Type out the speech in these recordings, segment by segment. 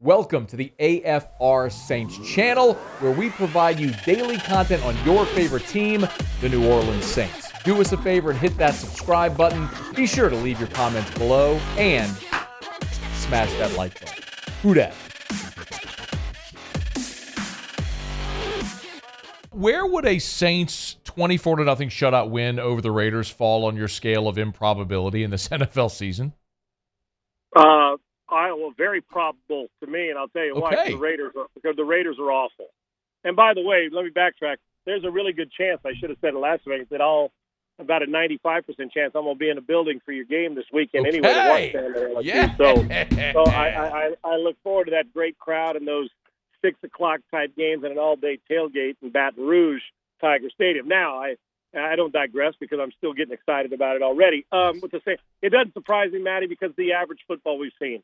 Welcome to the AFR Saints channel, where we provide you daily content on your favorite team, the New Orleans Saints. Do us a favor and hit that subscribe button. Be sure to leave your comments below and smash that like button. Who dat? Where would a Saints 24-0 shutout win over the Raiders fall on your scale of improbability in this NFL season? Very probable to me, and I'll tell you why. Okay. Because the Raiders are awful. And by the way, let me backtrack. There's a really good chance, I should have said it last week, that about a 95% chance I'm going to be in the building for your game this weekend anyway to watch that. Yeah. So I look forward to that great crowd and those 6 o'clock type games and an all-day tailgate in Baton Rouge, Tiger Stadium. Now, I don't digress because I'm still getting excited about it already. It doesn't surprise me, Matty, because the average football we've seen.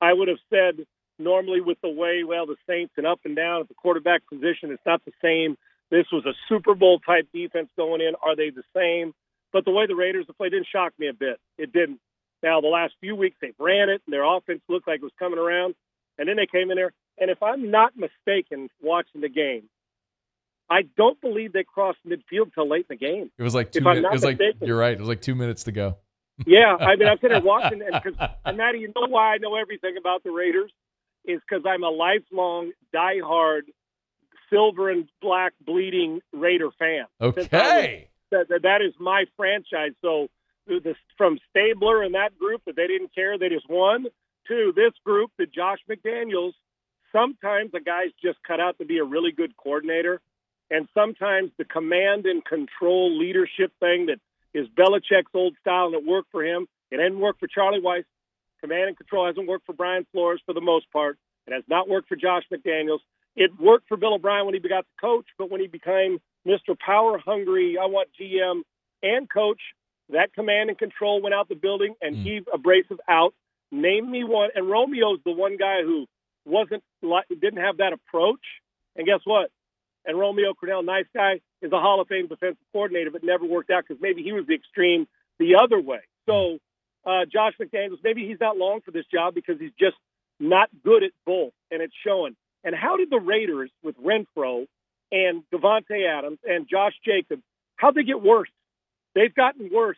I would have said normally with the way, the Saints and up and down at the quarterback position, it's not the same. This was a Super Bowl-type defense going in. Are they the same? But the way the Raiders have played didn't shock me a bit. It didn't. Now, the last few weeks, they've ran it, and their offense looked like it was coming around. And then they came in there. And if I'm not mistaken watching the game, I don't believe they crossed midfield till late in the game. It was like 2 minutes. You're right. It was like 2 minutes to go. Yeah, I'm sitting there watching, and Matty, you know why I know everything about the Raiders? Is because I'm a lifelong, diehard, silver and black bleeding Raider fan. Okay. That is my franchise. So from Stabler and that group that they didn't care, they just won, to this group that Josh McDaniels, sometimes the guy's just cut out to be a really good coordinator, and sometimes the command and control leadership thing that is Belichick's old style, and it worked for him. It didn't work for Charlie Weiss. Command and control hasn't worked for Brian Flores for the most part. It has not worked for Josh McDaniels. It worked for Bill O'Brien when he got the coach, but when he became Mr. Power Hungry, I want GM and coach, that command and control went out the building, and heave abrasive out. Name me one. And Romeo's the one guy who didn't have that approach. And guess what? And Romeo Crennel, nice guy, is a Hall of Fame defensive coordinator, but never worked out because maybe he was the extreme the other way. So Josh McDaniels, maybe he's not long for this job because he's just not good at both, and it's showing. And how did the Raiders with Renfro and Devontae Adams and Josh Jacobs, how'd they get worse? They've gotten worse,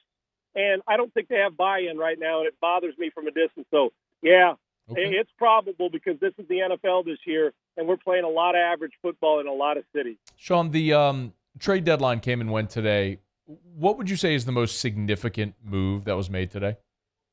and I don't think they have buy-in right now, and it bothers me from a distance. So, yeah, It's probable because this is the NFL this year, and we're playing a lot of average football in a lot of cities. Sean, the trade deadline came and went today. What would you say is the most significant move that was made today?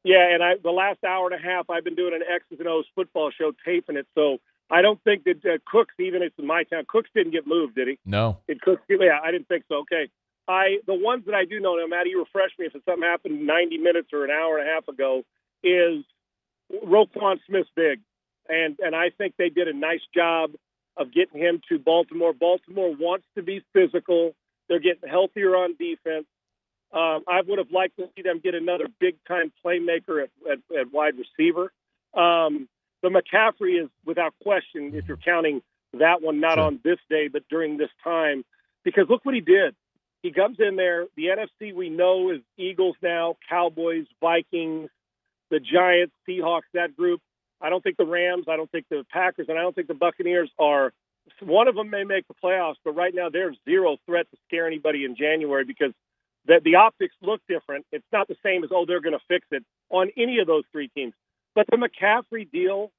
Yeah, and the last hour and a half, I've been doing an X's and O's football show, taping it. So I don't think that Cooks, even if it's in my town, Cooks didn't get moved, did he? No. Yeah, I didn't think so. Okay. The ones that I do know now, Matty, you refresh me if it's something happened 90 minutes or an hour and a half ago, is Tre'Quan Smith's big. And I think they did a nice job of getting him to Baltimore. Baltimore wants to be physical. They're getting healthier on defense. I would have liked to see them get another big-time playmaker at wide receiver. The McCaffrey is, without question, if you're counting that one, not on this day, but during this time, because look what he did. He comes in there. The NFC we know is Eagles now, Cowboys, Vikings, the Giants, Seahawks, that group. I don't think the Rams, I don't think the Packers, and I don't think the Buccaneers are. One of them may make the playoffs, but right now they're zero threat to scare anybody in January because the optics look different. It's not the same as, they're going to fix it on any of those three teams. But the McCaffrey deal,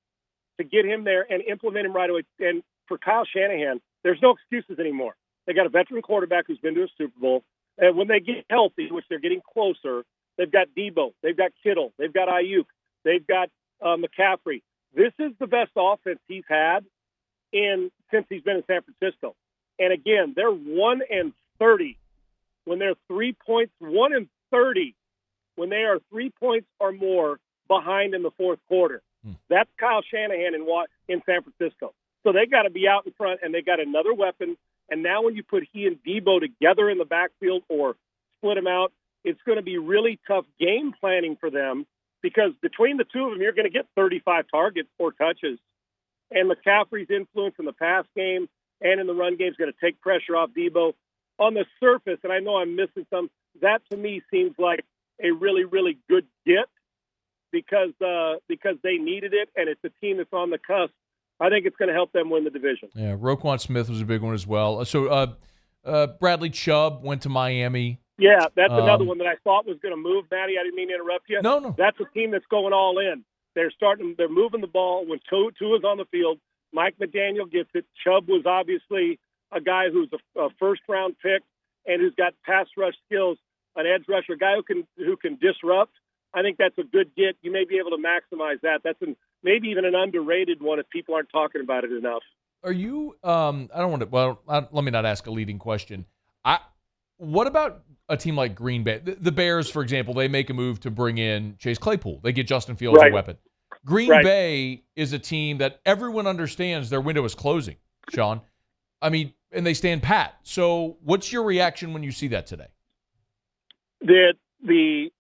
to get him there and implement him right away, and for Kyle Shanahan, there's no excuses anymore. They got a veteran quarterback who's been to a Super Bowl. And when they get healthy, which they're getting closer, they've got Debo, they've got Kittle, they've got Ayuk, they've got McCaffrey. This is the best offense he's had since he's been in San Francisco. And again, they're 1-30 when they're 3 points, 1-30 when they are 3 points or more behind in the fourth quarter. That's Kyle Shanahan in San Francisco. So they got to be out in front, and they got another weapon. And now when you put he and Debo together in the backfield or split them out, it's going to be really tough game planning for them because between the two of them, you're going to get 35 targets or touches. And McCaffrey's influence in the pass game and in the run game is going to take pressure off Debo. On the surface, and I know I'm missing some, that to me seems like a really, really good get because they needed it, and it's a team that's on the cusp I think it's going to help them win the division. Yeah, Roquan Smith was a big one as well. So Bradley Chubb went to Miami. Yeah, that's another one that I thought was going to move, Matty. I didn't mean to interrupt you. No. That's a team that's going all in. They're moving the ball when Tua's on the field. Mike McDaniel gets it. Chubb was obviously a guy who's a first-round pick and who's got pass rush skills, an edge rusher, a guy who can disrupt. I think that's a good get. You may be able to maximize that. That's maybe even an underrated one if people aren't talking about it enough. Are you? I don't want to. Well, let me not ask a leading question. What about a team like Green Bay? The Bears, for example, they make a move to bring in Chase Claypool. They get Justin Fields a weapon. Green Bay is a team that everyone understands their window is closing, Sean. I mean, and they stand pat. So what's your reaction when you see that today? That the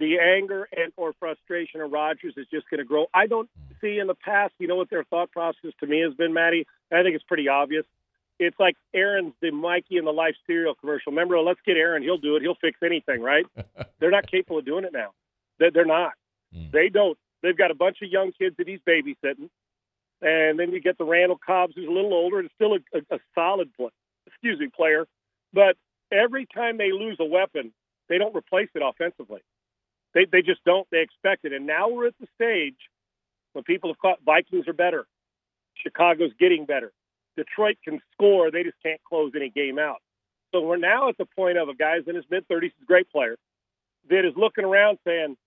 anger and or frustration of Rodgers is just going to grow. I don't see in the past, you know what their thought process to me has been, Matty? I think it's pretty obvious. It's like Aaron's the Mikey and the Life cereal commercial. Remember, let's get Aaron. He'll do it. He'll fix anything, right? They're not capable of doing it now. They're not. They don't. They've got a bunch of young kids that he's babysitting. And then you get the Randall Cobbs, who's a little older and still a solid player. But every time they lose a weapon, they don't replace it offensively. They just don't. They expect it. And now we're at the stage when people have caught Vikings are better. Chicago's getting better. Detroit can score. They just can't close any game out. So we're now at the point of a guy's in his mid-30s, he's a great player, that is looking around saying,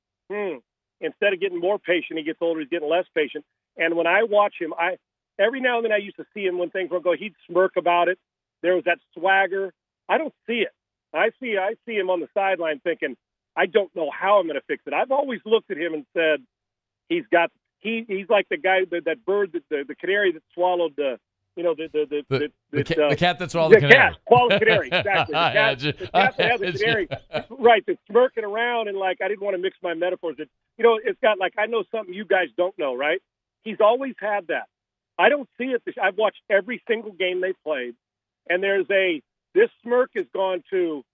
instead of getting more patient, he gets older, he's getting less patient. And when I watch him, every now and then I used to see him when things were going, he'd smirk about it. There was that swagger. I don't see it. I see him on the sideline thinking, I don't know how I'm going to fix it. I've always looked at him and said, he's like the guy, that bird, the canary that swallowed the cat that swallowed the canary. Cat, swallowed canary, exactly. The cat that has a canary, right, that's smirking around and like, I didn't want to mix my metaphors. It's got like, I know something you guys don't know, right? He's always had that. I don't see it. I've watched every single game they played, and this smirk has gone to,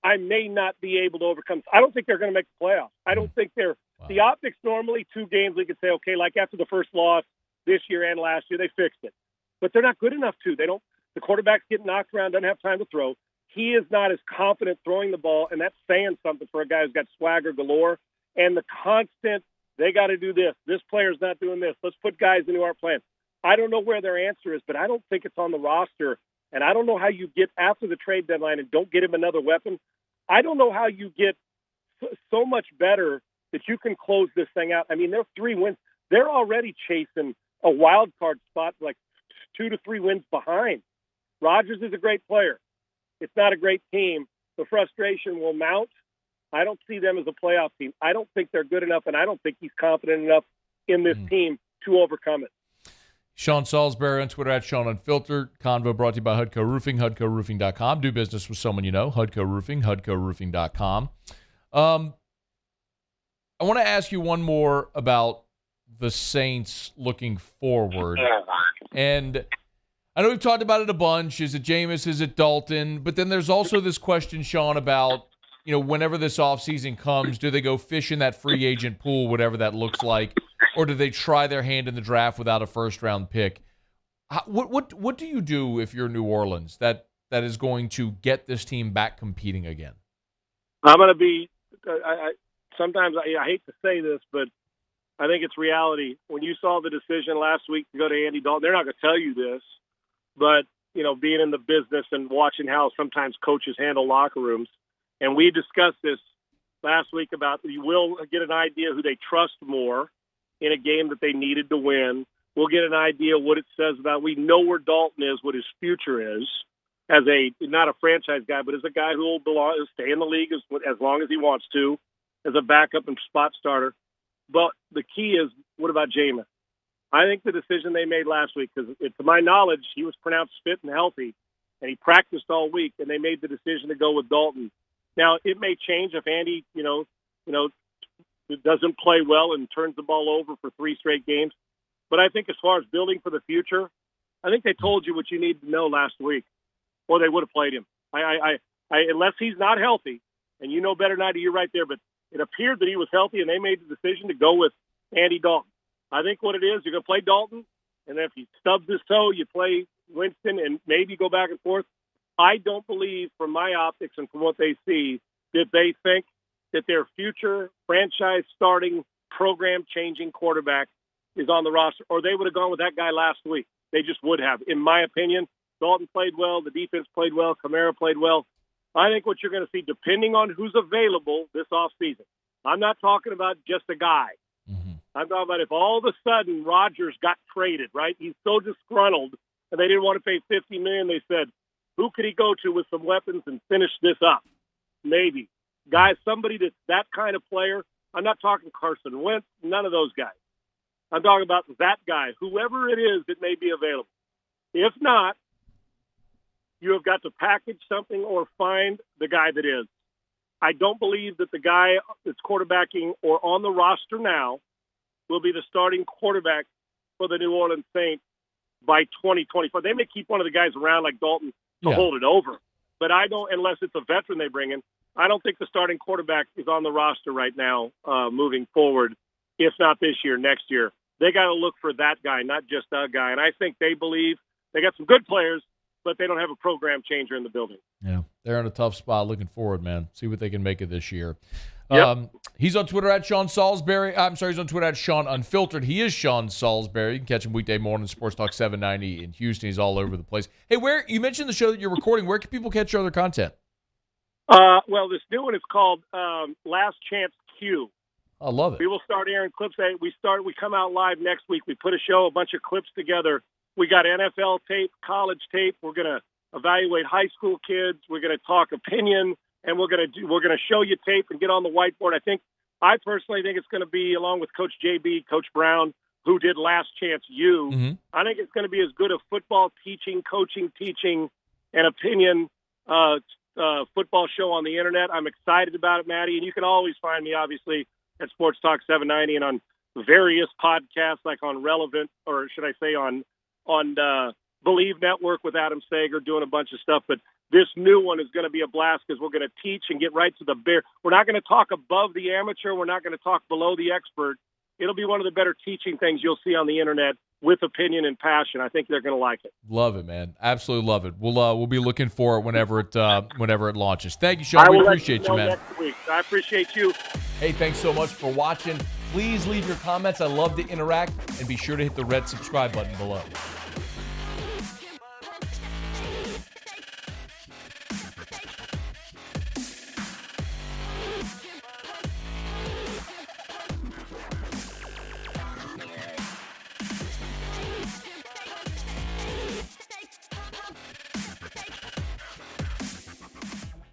I may not be able to overcome. I don't think they're going to make the playoffs. I don't think they're the optics. Normally 2 games we could say, okay, like after the first loss this year and last year, they fixed it, but they're not good enough to. The quarterback's getting knocked around, doesn't have time to throw. He is not as confident throwing the ball, and that's saying something for a guy who's got swagger galore. And the constant, they got to do this. This player's not doing this. Let's put guys into our plan. I don't know where their answer is, but I don't think it's on the roster. And I don't know how you get after the trade deadline and don't get him another weapon. I don't know how you get so much better that you can close this thing out. I mean, they're 3 wins. They're already chasing a wild card spot, like 2 to 3 wins behind. Rodgers is a great player. It's not a great team. The frustration will mount. I don't see them as a playoff team. I don't think they're good enough, and I don't think he's confident enough in this team to overcome it. Sean Salisbury on Twitter @Sean Unfiltered. Convo brought to you by Hudco Roofing, HudcoRoofing.com. Do business with someone you know, Hudco Roofing, HudcoRoofing.com. I want to ask you one more about the Saints looking forward. And I know we've talked about it a bunch. Is it Jameis? Is it Dalton? But then there's also this question, Sean, about, whenever this offseason comes, do they go fish in that free agent pool, whatever that looks like, or do they try their hand in the draft without a first-round pick? What do you do if you're New Orleans that is going to get this team back competing again? I'm going to be sometimes I hate to say this, but I think it's reality. When you saw the decision last week to go to Andy Dalton, they're not going to tell you this, but, being in the business and watching how sometimes coaches handle locker rooms, and we discussed this last week about you will get an idea who they trust more in a game that they needed to win. We'll get an idea what it says about, we know where Dalton is, what his future is, as not a franchise guy, but as a guy who will stay in the league as long as he wants to, as a backup and spot starter. But the key is, what about Jameis? I think the decision they made last week, because to my knowledge, he was pronounced fit and healthy, and he practiced all week, and they made the decision to go with Dalton. Now, it may change if Andy, doesn't play well and turns the ball over for 3 straight games. But I think as far as building for the future, I think they told you what you need to know last week, or they would have played him. Unless he's not healthy, and better than I do, you're right there, but it appeared that he was healthy, and they made the decision to go with Andy Dalton. I think what it is, you're going to play Dalton, and then if he stubs his toe, you play Winston and maybe go back and forth. I don't believe, from my optics and from what they see, that they think that their future franchise-starting, program-changing quarterback is on the roster, or they would have gone with that guy last week. They just would have. In my opinion, Dalton played well, the defense played well, Kamara played well. I think what you're going to see, depending on who's available this offseason, I'm not talking about just a guy. I'm talking about if all of a sudden Rodgers got traded, right? He's so disgruntled, and they didn't want to pay $50 million. They said, who could he go to with some weapons and finish this up? Maybe. Guys, somebody that's that kind of player. I'm not talking Carson Wentz, none of those guys. I'm talking about that guy, whoever it is that may be available. If not, you have got to package something or find the guy that is. I don't believe that the guy that's quarterbacking or on the roster now will be the starting quarterback for the New Orleans Saints by 2024. They may keep one of the guys around like Dalton to hold it over. But I don't, unless it's a veteran they bring in, I don't think the starting quarterback is on the roster right now moving forward, if not this year, next year. They got to look for that guy, not just a guy. And I think they believe they got some good players, but they don't have a program changer in the building. Yeah, they're in a tough spot. Looking forward, man. See what they can make of this year. Yep. He's on Twitter at Sean Salisbury. I'm sorry, he's on Twitter at Sean Unfiltered. He is Sean Salisbury. You can catch him weekday morning, Sports Talk 790 in Houston. He's all over the place. Hey, where you mentioned the show that you're recording. Where can people catch your other content? Well, this new one is called Last Chance Q. I love it. We will start airing clips. We come out live next week. We put a bunch of clips together. We got NFL tape, college tape. We're going to evaluate high school kids. We're going to talk opinion, and we're going to show you tape and get on the whiteboard. I personally think it's going to be, along with Coach JB, Coach Brown, who did Last Chance U. Mm-hmm. I think it's going to be as good a football teaching, coaching, teaching, and opinion football show on the internet. I'm excited about it, Maddie, and you can always find me, obviously, at Sports Talk 790 and on various podcasts, like on Relevant, or should I say on Believe Network with Adam Sager, doing a bunch of stuff. But this new one is going to be a blast because we're going to teach and get right to the bear. We're not going to talk above the amateur. We're not going to talk below the expert. It'll be one of the better teaching things you'll see on the internet with opinion and passion. I think they're going to like it. Love it, man. Absolutely love it. We'll be looking for it whenever it launches. Thank you, Sean. We appreciate you, man. Next week. I appreciate you. Hey, thanks so much for watching. Please leave your comments. I love to interact, and be sure to hit the red subscribe button below.